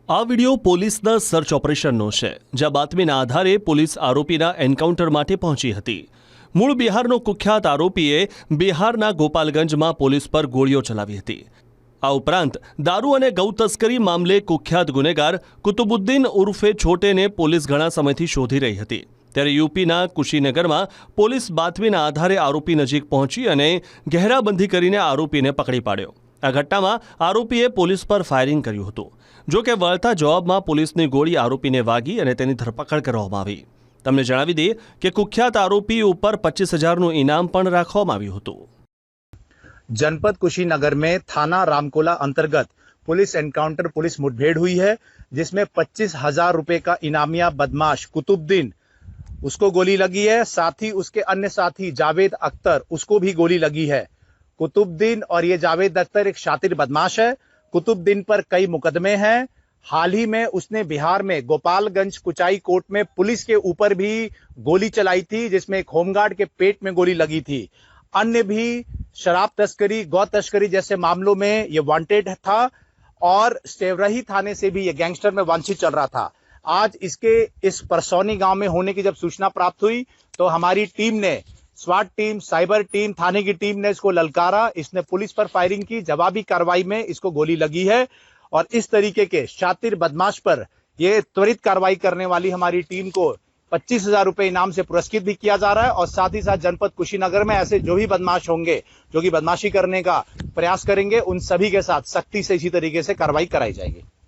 આ વિડિયો પોલીસના સર્ચ ઓપરેશનનો છે, જ્યાં બાતમીના આધારે પોલીસ આરોપીના એન્કાઉન્ટર માટે પહોંચી હતી। મૂળ બિહારનો કુખ્યાત આરોપીએ બિહારના ગોપાલગંજમાં પોલીસ પર ગોળીઓ ચલાવી હતી। આ ઉપરાંત દારૂ અને ગૌ તસ્કરી મામલે કુખ્યાત ગુનેગાર કુતુબુદ્દીન ઉર્ફે છોટેને પોલીસ ઘણા સમયથી શોધી રહી હતી। ત્યારે યુપીના કુશીનગરમાં પોલીસ બાતમીના આધારે આરોપી નજીક પહોંચી અને ઘેરાબંધી કરીને આરોપીને પકડી પાડ્યો। આ ઘટનામાં આરોપીએ પોલીસ પર ફાયરિંગ કર્યું હતું। જો કે વળતા જવાબમાં પોલીસની ગોળી આરોપીને વાગી અને તેની ધરપકડ કરવામાં આવી। તમને જણાવી દઈએ કે કુખ્યાત આરોપી ઉપર 25,000નું इनाम પણ રાખવામાં આવ્યું હતું। जनपद कुशीनगर में थाना रामकोला अंतर्गत पुलिस एनकाउंटर पुलिस मुठभेड़ हुई है, जिसमें 25,000 रुपए का इनामिया बदमाश कुतुबुद्दीन उसको गोली लगी है। साथ ही उसके अन्य साथी जावेद अख्तर उसको भी गोली लगी है। कुतुबुद्दीन और ये जावेद अख्तर एक शातिर बदमाश है। कुतुबुद्दीन पर कई मुकदमे हैं। हाल ही में उसने बिहार में गोपालगंज कुचाई कोर्ट में पुलिस के ऊपर भी गोली चलाई थी, जिसमें एक होमगार्ड के पेट में गोली लगी थी। अन्य भी शराब तस्करी, गौ तस्करी जैसे मामलों में ये वांटेड था और सेवरही थाने से भी ये गैंगस्टर में वांछित चल रहा था। आज इसके इस परसौनी गांव में होने की जब सूचना प्राप्त हुई तो हमारी टीम ने, स्वाट टीम, साइबर टीम, थाने की टीम ने इसको ललकारा। इसने पुलिस पर फायरिंग की। जवाबी कार्रवाई में इसको गोली लगी है और इस तरीके के शातिर बदमाश पर ये त्वरित कार्रवाई करने वाली हमारी टीम को 25,000 रुपए इनाम से पुरस्कृत भी किया जा रहा है। और साथ ही साथ जनपद कुशीनगर में ऐसे जो भी बदमाश होंगे जो कि बदमाशी करने का प्रयास करेंगे, उन सभी के साथ सख्ती से इसी तरीके से कार्रवाई कराई जाएगी।